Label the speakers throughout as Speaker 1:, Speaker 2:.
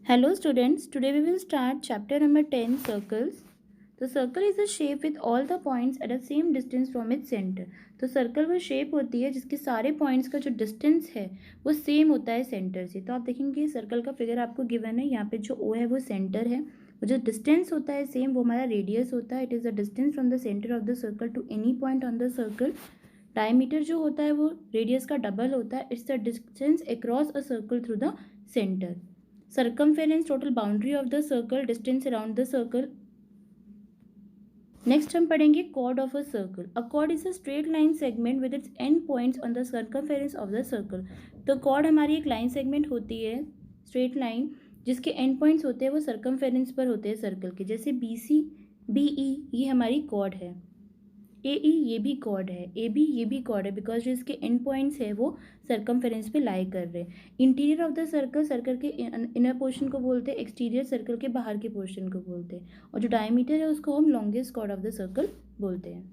Speaker 1: Hello students, today we will start chapter number 10 circles. The circle is a shape with all the points at the same distance from its center. तो circle वो shape होती है जिसके सारे points का जो distance है वो सेम होता है सेंटर से। तो आप देखेंगे सर्कल का फिगर आपको गिवन है, यहाँ पे जो ओ है वो सेंटर है, वो जो डिस्टेंस होता है सेम वो हमारा रेडियस होता है। It is the distance from the centre of the circle to any point on the circle. Diameter जो होता है वो रेडियस का डबल होता है। It's the distance across a circle through the centre. Circumference, total boundary of the circle, distance around the circle. Next हम पढ़ेंगे chord of a circle. A chord is a straight line segment with its end points on the circumference of the circle. तो chord हमारी एक line segment होती है, straight line, जिसके and points होते हैं वो सर्कमफेरेंस पर होते हैं सर्कल के। जैसे बी सी बी ई ये हमारी कॉर्ड है, ए ई ये भी कॉर्ड है, ए बी ये भी कॉर्ड है, बिकॉज जो इसके एंड पॉइंट्स है वो सर्कमफेरेंस पे लाई कर रहे हैं। Interior of the circle, circle के इनर पोर्शन को बोलते हैं, एक्सटीरियर सर्कल के बाहर के पोर्शन को बोलते हैं, और जो डायमीटर है उसको हम longest chord of the circle बोलते हैं।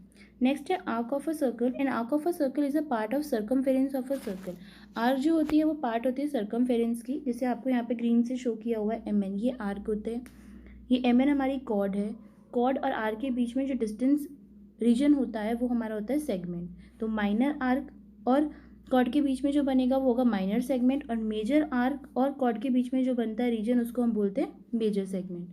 Speaker 1: नेक्स्ट है arc of a circle. And arc of a circle is a part of circumference of a circle. Arc जो होती है वो पार्ट होती है सर्कमफेरेंस की, जैसे आपको यहाँ पे ग्रीन से शो किया हुआ है एम एन, ये आर्क होते हैं। ये एम एन हमारी कॉर्ड है। कॉर्ड और आर्क के बीच में जो डिस्टेंस रीजन होता है वो हमारा होता है सेगमेंट। तो माइनर आर्क और कॉर्ड के बीच में जो बनेगा वो होगा माइनर सेगमेंट, और मेजर आर्क और कॉर्ड के बीच में जो बनता है रीजन उसको हम बोलते हैं मेजर सेगमेंट।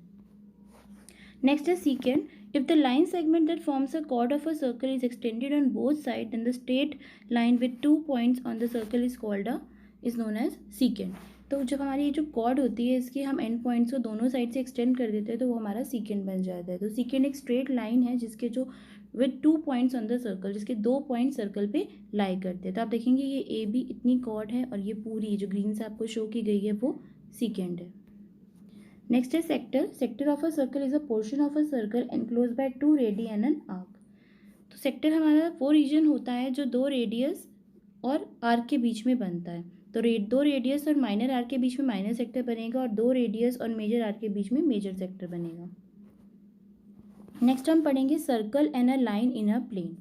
Speaker 1: नेक्स्ट है सीकेंड. If the line segment that forms a chord of a circle is extended on both sides, then the straight line with 2 points on the circle is known as secant. तो जब हमारी ये जो cord होती है इसके हम एंड पॉइंट्स को दोनों साइड से एक्सटेंड कर देते हैं तो वो हमारा सीकेंट बन जाता है। तो सीकेंट एक स्ट्रेट लाइन है जिसके जो with 2 points on the circle, जिसके 2 पॉइंट सर्कल पे लाई करते हैं। तो आप देखेंगे ये ए बी इतनी कॉर्ड है और ये पूरी जो ग्रीन से आपको शो की गई है वो सीकेंट है। नेक्स्ट है sector. Sector of a circle is a portion of a circle enclose by 2 ready and an arc. तो सेक्टर हमारा वो रीजन होता है जो 2 रेडियस और आर्क के बीच में बनता है। तो 2 रेडियस और माइनर आर्क के बीच में माइनर सेक्टर बनेगा, और 2 रेडियस और मेजर आर्क के बीच में मेजर सेक्टर बनेगा। नेक्स्ट हम पढ़ेंगे circle and a line in a plane.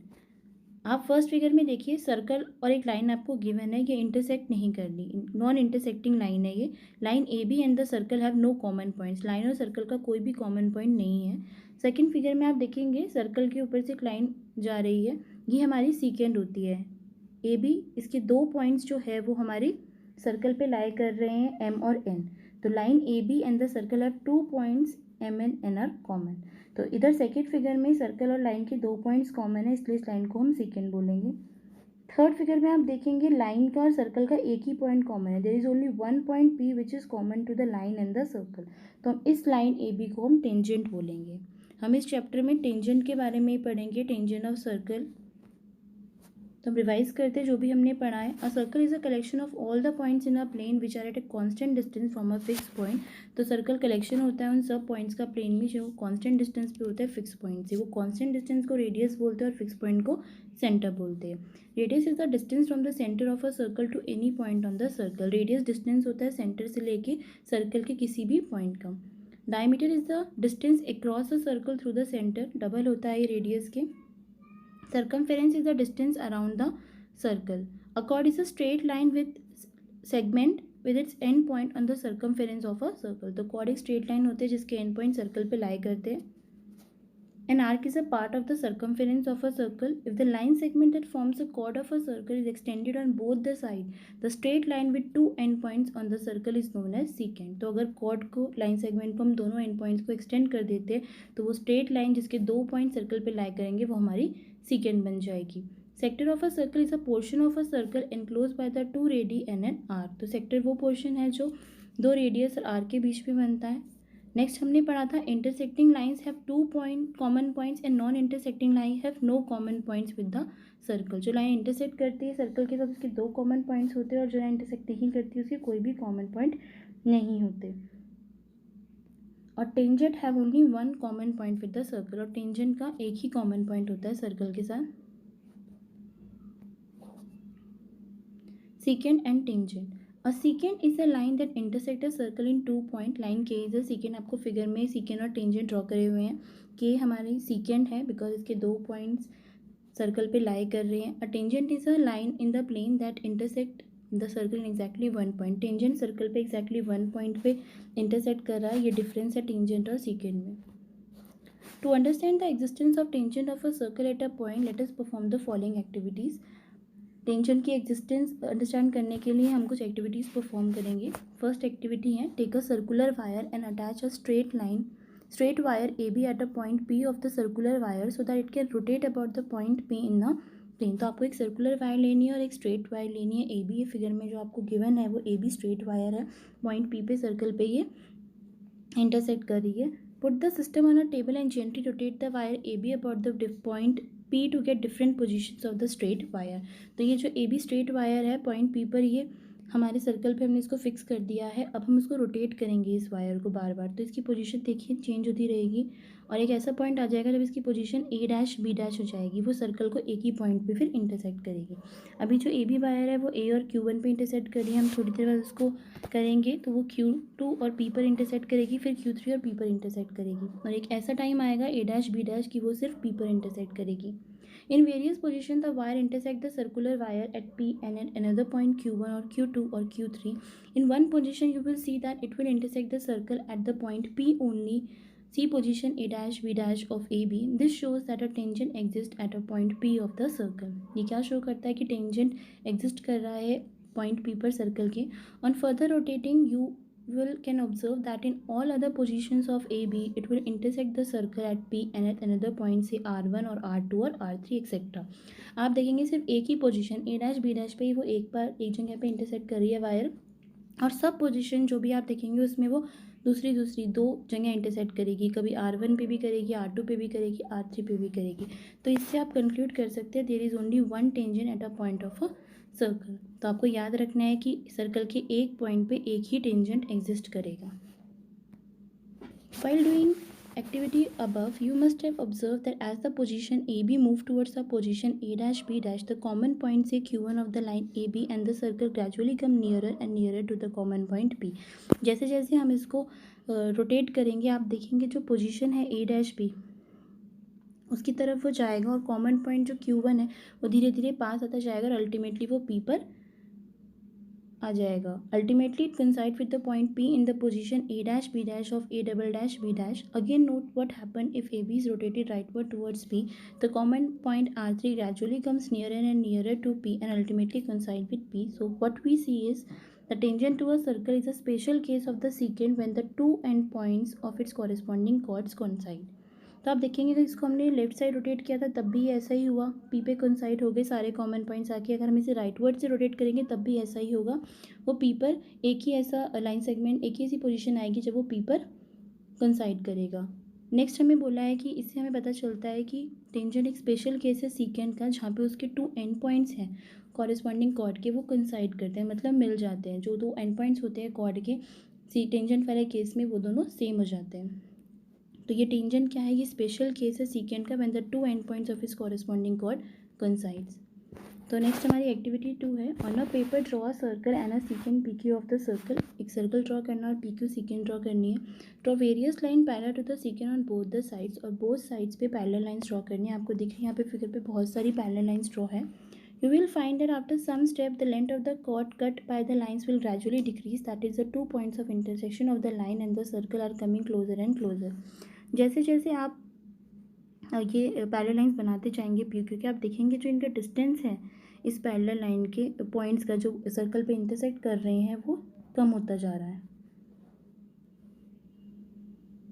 Speaker 1: आप फर्स्ट फिगर में देखिए सर्कल और एक लाइन आपको गिवन है, ये इंटरसेक्ट नहीं करनी, नॉन इंटरसेक्टिंग लाइन है ये। Line A B and the circle have no common points. Line और सर्कल का कोई भी कॉमन पॉइंट नहीं है। सेकंड फिगर में आप देखेंगे सर्कल के ऊपर से एक लाइन जा रही है, ये हमारी सीकेंट होती है ए बी। इसके 2 पॉइंट्स जो है वो हमारी सर्कल पे लाई कर रहे हैं एम और एन। तो line A B and the circle have 2 points M and N are common. तो इधर सेकेंड फिगर में सर्कल और लाइन के 2 पॉइंट्स कॉमन है, इसलिए इस लाइन को हम सीकेंट बोलेंगे। थर्ड फिगर में आप देखेंगे लाइन का और सर्कल का एक ही पॉइंट कॉमन है, there is only one point P which is common to the line and the circle. तो हम इस लाइन ए बी को हम टेंजेंट बोलेंगे। हम इस चैप्टर में टेंजेंट के बारे में ही पढ़ेंगे, टेंजेंट ऑफ सर्कल। तो हम रिवाइज करते हैं जो भी हमने पढ़ा है. A circle is a collection of all the points in a plane which are at a constant distance from a fix point. तो सर्कल कलेक्शन होता है उन सब पॉइंट्स का प्लेन में जो कॉन्स्टेंट डिस्टेंस पे होता है फिक्स पॉइंट से. वो कॉन्स्टेंट डिस्टेंस को रेडियस बोलते हैं और फिक्स पॉइंट को सेंटर बोलते हैं. Radius is the distance from the centre of a circle to any point on the circle. Radius distance होता है सेंटर से लेके सर्कल के किसी भी पॉइंट का. Diameter is the distance across a circle through the centre. Double होता है ये रेडियस के. Circumference is the distance around the circle. A chord is a straight line with segment with its end point on the circumference of a circle. तो chord एक straight line होते हैं जिसके end point circle पे lie करते हैं. An arc is a part of the circumference of a circle. If the line segment that forms a chord of a circle is extended on both the sides, the straight line with 2 endpoints on the circle is known as secant. तो अगर chord को line segment को हम दोनों endpoints को extend कर देते हैं तो वो straight line जिसके 2 point circle पे lie करेंगे वो हमारी secant बन जाएगी. Sector of a circle is a portion of a circle enclosed by the 2 radii and an arc. तो sector वो portion है जो 2 radius और arc के बीच में बनता है. नेक्स्ट हमने पढ़ा था intersecting lines have 2 point common points and non intersecting line have no common points with the circle. जो लाइन इंटरसेक्ट करती है सर्कल के साथ उसके 2 कॉमन पॉइंट्स होते हैं, और जो लाइन इंटरसेक्ट नहीं करती है उसके कोई भी कॉमन पॉइंट नहीं होते. और tangent have only 1 common point with the circle. और टेंजेंट का एक ही कॉमन पॉइंट होता है सर्कल के साथ. Secant and tangent. A secant is a line that intersect a circle in 2 point. Line K is a secant. आपको figure में secant और tangent ड्रॉ करे हुए हैं. K हमारी secant है बिकॉज इसके 2 पॉइंट्स सर्कल पे लाई कर रहे हैं. A tangent is a line in the plane that intersect the circle in exactly one point, tangent circle पे एग्जैक्टली वन पॉइंट पे इंटरसेक्ट कर रहा है, ये डिफरेंस है टेंजेंट और सीकेंट में। To understand the existence of tangent of a circle at a point, let us perform the following activities. Tangent की एग्जिस्टेंस अंडरस्टैंड करने के लिए हम कुछ एक्टिविटीज़ परफॉर्म करेंगे। फर्स्ट एक्टिविटी है, take a circular wire and attach a straight wire AB at a point P of the circular wire so that it can rotate about the point P in the plane। तो आपको एक circular wire लेनी है और एक straight wire लेनी है। AB figure में जो आपको गिवन है वो AB स्ट्रेट वायर है, पॉइंट P पे सर्कल पे ये इंटरसेक्ट कर रही है। Put the system on a table and gently rotate the wire AB about the point P to get different positions of the straight wire. तो ये जो AB स्ट्रेट वायर है पॉइंट P पर, ये हमारे सर्कल पे हमने इसको फिक्स कर दिया है। अब हम इसको रोटेट करेंगे इस वायर को बार बार, तो इसकी पोजीशन देखिए चेंज होती रहेगी और एक ऐसा पॉइंट आ जाएगा जब इसकी पोजीशन A' B' हो जाएगी, वो सर्कल को एक ही पॉइंट पे फिर इंटरसेक्ट करेगी। अभी जो AB वायर है वो A और Q1 पे इंटरसेक्ट कर रही है, हम थोड़ी देर बाद उसको करेंगे तो वो Q2 और P पर इंटरसेक्ट करेगी, फिर Q3 और P पर इंटरसेक्ट करेगी, और एक ऐसा टाइम आएगा A' B' की वो सिर्फ P पर इंटरसेक्ट करेगी। In various positions, the wire intersect the circular wire at P and at another point Q1 or Q2 or Q3. In one position, you will see that it will intersect the circle at the point P only. See position A', B' of AB. This shows that a tangent exists at a point P of the circle. ये क्या show करता है कि tangent exist कर रहा है point P पर circle के। On further rotating, you can observe that in all other positions of AB, it will intersect the circle at P and at another point say R1 or R2 और R3 etcetera. आप देखेंगे सिर्फ एक ही position A' पे ही वो एक बार एक जगह पे इंटरसेक्ट कर रही है वायर, और सब पोजीशन जो भी आप देखेंगे उसमें वो दूसरी दो जगह इंटरसेक्ट करेगी, कभी R1 पे भी करेगी, R2 पे भी करेगी, R3 पे भी करेगी। तो इससे आप कंक्लूड कर सकते हैं there is only one tangent at a point of a circle. तो आपको याद रखना है कि सर्कल के एक पॉइंट पे एक ही टेंजेंट एग्जिस्ट करेगा। While doing activity above, you must have observed that as the position AB moved towards the position A', B', the common point say Q1 of the line AB and the circle gradually come nearer and nearer to the common point P। जैसे जैसे हम इसको rotate करेंगे, आप देखेंगे जो position है A', B उसकी तरफ वो जाएगा, और कॉमन पॉइंट जो Q1 है वो धीरे धीरे पास आता जाएगा और अल्टीमेटली वो P पर आ जाएगा। Ultimately it coincide with the point P in the position A', B' of A', B'। Again note what happen if AB is rotated rightward towards P. The common point R3 gradually comes nearer and nearer to P and ultimately coincide with P. So what we see is the tangent to a circle is a special case of the secant when the two endpoints of its corresponding chords coincide। तो आप देखेंगे कि इसको हमने left side rotate किया था तब भी ऐसा ही हुआ, पी पे कोइंसाइड हो गए सारे कॉमन पॉइंट्स आके। अगर हम इसे राइटवर्ड से रोटेट करेंगे तब भी ऐसा ही होगा, वो पी पर एक ही ऐसा लाइन सेगमेंट, एक ही ऐसी पोजीशन आएगी जब वो पी पर कोइंसाइड करेगा। नेक्स्ट हमें बोला है कि इससे हमें पता चलता है कि टेंजेंट एक स्पेशल केस है सीकेंट का, जहाँ पे उसके टू एंड पॉइंट्स हैं कॉरेस्पॉन्डिंग कॉर्ड के, वो कोइंसाइड करते हैं, मतलब मिल जाते हैं। जो दो एंड पॉइंट्स होते हैं कॉर्ड के टेंजेंट वाले केस में वो दोनों सेम हो जाते हैं। तो ये टेंजेंट क्या है, ये स्पेशल केस है सीकेंट का when the two end points of his corresponding chord coincides. तो नेक्स्ट हमारी एक्टिविटी 2 है, on a paper draw a circle and a secant PQ of the circle. एक सर्कल ड्रॉ करना और PQ सीकेंट ड्रॉ करनी है। Draw various line parallel to the secant on both the sides, और both sides पे parallel lines draw करनी है। आपको दिख रही है यहाँ पे फिगर पे बहुत सारी पैरेलल लाइंस ड्रॉ है। You will find that after some step the length of the chord cut by the lines will gradually decrease, that is the 2 points of intersection of the line and the circle are coming closer and closer। जैसे जैसे आप ये parallel lines बनाते जाएंगे क्योंकि आप देखेंगे जो इनका डिस्टेंस है इस पैरेलल लाइन के पॉइंट्स का जो सर्कल पे इंटरसेक्ट कर रहे हैं वो कम होता जा रहा है।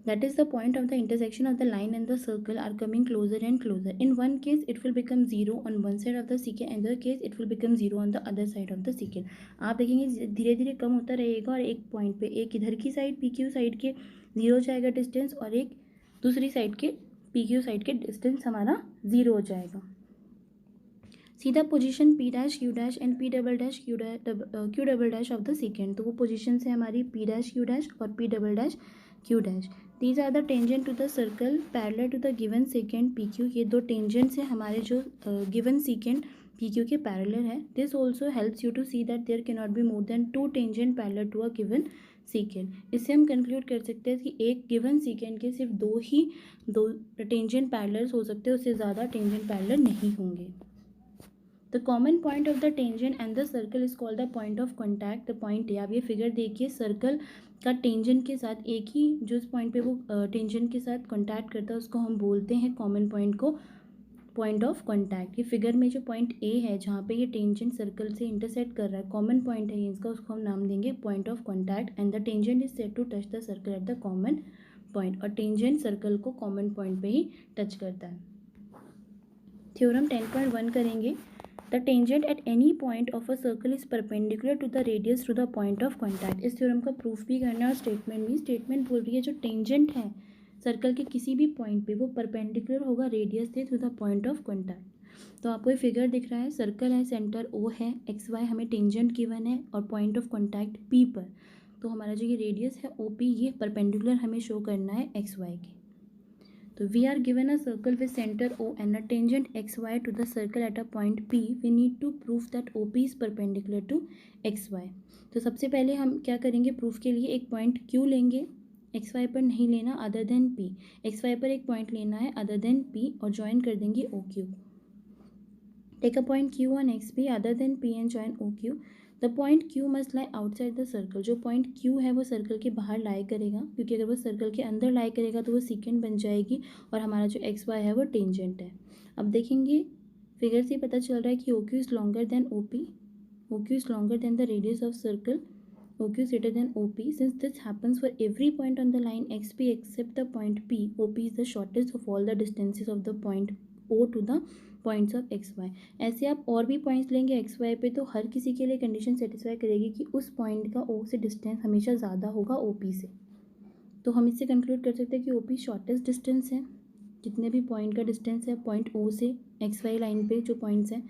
Speaker 1: That is the point of the intersection of the line and the circle are coming closer and closer. In one case it will become 0 on one side of the secant, in other case it will become 0 on the other side of the secant। आप देखेंगे धीरे धीरे कम होता रहेगा और एक point पे एक इधर की साइड PQ साइड के 0 जाएगा डिस्टेंस, और एक दूसरी साइड के PQ साइड के डिस्टेंस हमारा 0 हो जाएगा। सीधा position P', Q' and P', Q' of the second. तो वो पोजीशन है हमारी P', Q' और P', Q'। These are the tangent to the circle parallel to the given secant PQ। ये दो टेंजेंट्स हैं हमारे जो गिवन सेकेंड PQ के पैरेलल है। This also helps you to see that there can not be more than 2 tangent parallel to a given secant. इससे हम conclude कर सकते हैं कि एक गिवन सेकेंड के सिर्फ दो टेंजेंट पैरेलल हो सकते हैं, उससे ज़्यादा टेंजेंट पैरेलल नहीं होंगे। The common point of the tangent and the circle is called the point of contact. The point है, आप ये फिगर देखिए, सर्कल का टेंजेंट के साथ एक ही जो पॉइंट पे वो टेंजेंट के साथ कॉन्टैक्ट करता है उसको हम बोलते हैं कॉमन पॉइंट को पॉइंट ऑफ कॉन्टैक्ट। ये फिगर में जो पॉइंट ए है जहाँ पे ये टेंजेंट सर्कल से इंटरसेक्ट कर रहा है, कॉमन पॉइंट है इसका, उसको हम नाम देंगे point of contact. And the tangent is said to touch the circle at the common point, और टेंजेंट सर्कल को कॉमन पॉइंट पे ही टच करता है। थ्योरम 10.1 करेंगे। The tangent at any point of a circle is perpendicular to the radius through the point of contact. इस theorem का proof भी करना है और स्टेटमेंट भी। स्टेटमेंट बोल रही है जो टेंजेंट है सर्कल के किसी भी पॉइंट पे वो परपेंडिकुलर होगा रेडियस से through the point of contact. तो आपको ये फिगर दिख रहा है, सर्कल है, सेंटर ओ है, एक्स वाई हमें टेंजेंट गिवन है और पॉइंट ऑफ कॉन्टैक्ट पी पर। तो हमारा जो ये रेडियस है ओ पी, ये परपेंडिकुलर हमें शो करना है एक्स वाई के। तो we are given a circle with center O and a tangent xy to the circle at a point P. We need to prove that OP is perpendicular to xy. तो सबसे पहले हम क्या करेंगे, proof के लिए एक पॉइंट Q लेंगे, xy पर नहीं लेना अदर देन P, xy पर एक पॉइंट लेना है अदर देन P और ज्वाइन कर देंगे OQ। Take a point Q on XP अदर then P and join OQ. The point Q must lie outside the circle. जो पॉइंट Q है वो सर्कल के बाहर लाई करेगा, क्योंकि अगर वो सर्कल के अंदर लाई करेगा तो वो सीकेंड बन जाएगी और हमारा जो एक्स वाई है वो टेंजेंट है। अब देखेंगे फिगर से पता चल रहा है कि OQ is longer than OP, OQ is longer than the radius of circle, OQ is greater than OP. Since this happens for every point on the line XP except the point P, OP is the shortest of all the distances of the point O to the points of XY. ऐसे आप और भी points लेंगे XY पे तो हर किसी के लिए कंडीशन सेटिस्फाई करेगी कि उस पॉइंट का O से डिस्टेंस हमेशा ज़्यादा होगा OP से। तो हम इससे कंक्लूड कर सकते हैं कि OP शॉर्टेस्ट डिस्टेंस है, जितने भी पॉइंट का डिस्टेंस है पॉइंट O से XY लाइन पे जो पॉइंट्स हैं,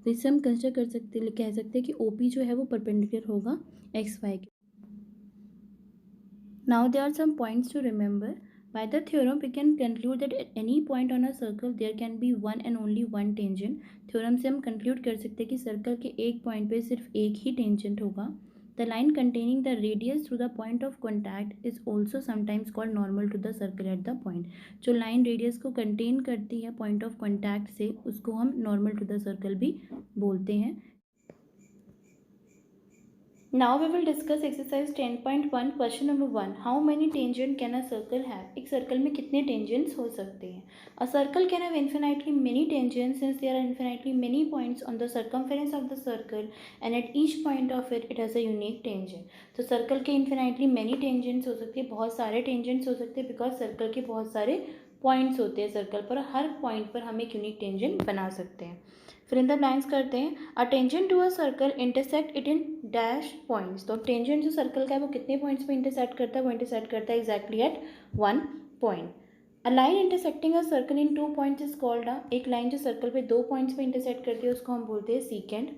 Speaker 1: तो इससे हम कंसिडर कर सकते, कह सकते हैं कि OP जो है वो परपेंडिकुलर होगा XY के। Now there are some points to remember. By the theorem we can conclude that at any point on a circle there can be one and only one tangent. Theorem से हम conclude कर सकते हैं कि circle के एक point पे सिर्फ एक ही टेंजेंट होगा। The line containing the radius through the point of contact is also sometimes called normal to the circle at the point. जो लाइन रेडियस को कंटेन करती है पॉइंट ऑफ कॉन्टैक्ट से उसको हम नॉर्मल टू द सर्कल भी बोलते हैं। Now we will discuss exercise 10.1 question number 1. How many tangent can a circle have? एक सर्कल में कितने tangents हो सकते हैं? A circle can have infinitely many tangents since there are infinitely many points on the circumference of the circle and at each point of it it has a unique tangent. तो circle के infinitely many tangents हो सकते हैं, बहुत सारे tangents हो सकते हैं because सर्कल के बहुत सारे पॉइंट्स होते हैं सर्कल पर, हर पॉइंट पर हम एक यूनिक टेंजेंट बना सकते हैं। फिर इन द ब्लैंक्स करते हैं। A tangent to a circle intersect it in dash points. तो टेंजेंट जो सर्कल का है वो कितने पॉइंट्स पे इंटरसेक्ट करता है, वो इंटरसेक्ट करता है exactly at 1 point. A line intersecting a circle in 2 points is called a, एक लाइन जो सर्कल पे 2 पॉइंट्स पे इंटरसेक्ट करती है उसको हम बोलते हैं सीकेंड।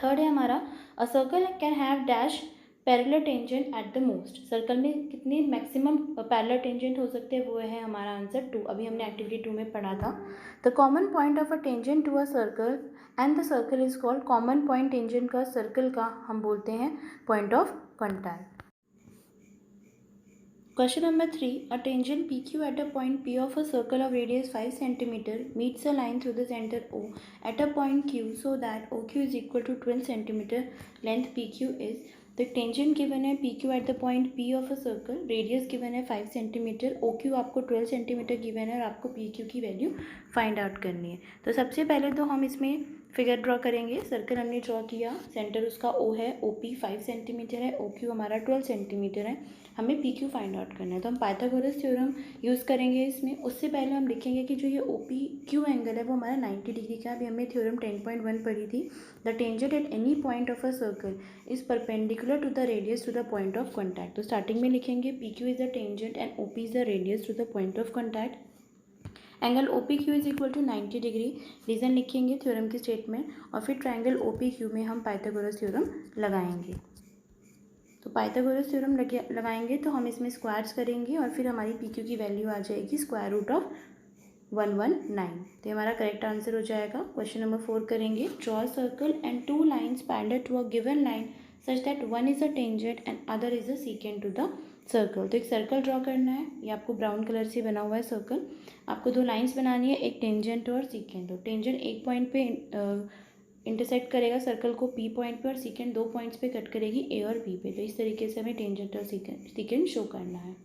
Speaker 1: थर्ड है हमारा, a circle can have dash parallel tangent at the most. Circle में कितने मैक्सिमम पैरेलल टेंजेंट हो सकते हैं, वो है हमारा आंसर 2। अभी हमने एक्टिविटी 2 में पढ़ा था। The common point of a tangent to a circle and the circle is called, common point tangent का सर्कल का हम बोलते हैं point of contact. Question number 3. A tangent PQ at a point P of a circle of radius 5 cm meets a line through the center O at a point Q so that OQ is equal to 12 cm, length PQ is, the tangent given है PQ at the point P of a circle, radius given है 5 cm, OQ आपको 12 cm given है और आपको PQ की value find out करनी है। तो सबसे पहले तो हम इसमें फिगर ड्रॉ करेंगे। सर्कल हमने ड्रॉ किया, सेंटर उसका O है, OP 5 cm है, OQ हमारा 12 cm है, हमें PQ फाइंड आउट करना है। तो हम पाइथागोरस थ्योरम यूज़ करेंगे इसमें। उससे पहले हम लिखेंगे कि जो ये OPQ एंगल है वो हमारा 90 डिग्री का। अभी हमने थ्योरम 10.1 पढ़ी थी। The tangent at any point of a circle is perpendicular to the radius to the point of contact. तो स्टार्टिंग में लिखेंगे PQ is the tangent and OP is the radius to the point of contact. Angle OPQ is equal to 90 degree, reason लिखेंगे theorem की statement, और फिर triangle OPQ में हम Pythagoras theorem लगाएंगे। तो पाइथागोरस थ्योरम लगाएंगे तो हम इसमें स्क्वायर्स करेंगे और फिर हमारी PQ की वैल्यू आ जाएगी स्क्वायर रूट ऑफ 119। तो हमारा करेक्ट आंसर हो जाएगा। क्वेश्चन नंबर 4 करेंगे। Draw circle and 2 lines parallel to a given line such that one is a tangent and other is a secant to the circle. तो एक circle draw करना है, ये आपको ब्राउन कलर से बना हुआ है सर्कल। आपको 2 लाइन्स बनानी है, एक टेंजेंट और सीकेंट। तो टेंजेंट एक पॉइंट पे इंटरसेक्ट करेगा सर्कल को पी पॉइंट पे और सीकेंड 2 पॉइंट्स पे कट करेगी ए और बी पे। तो इस तरीके से हमें टेंजेंटल सीकेंड शो करना है।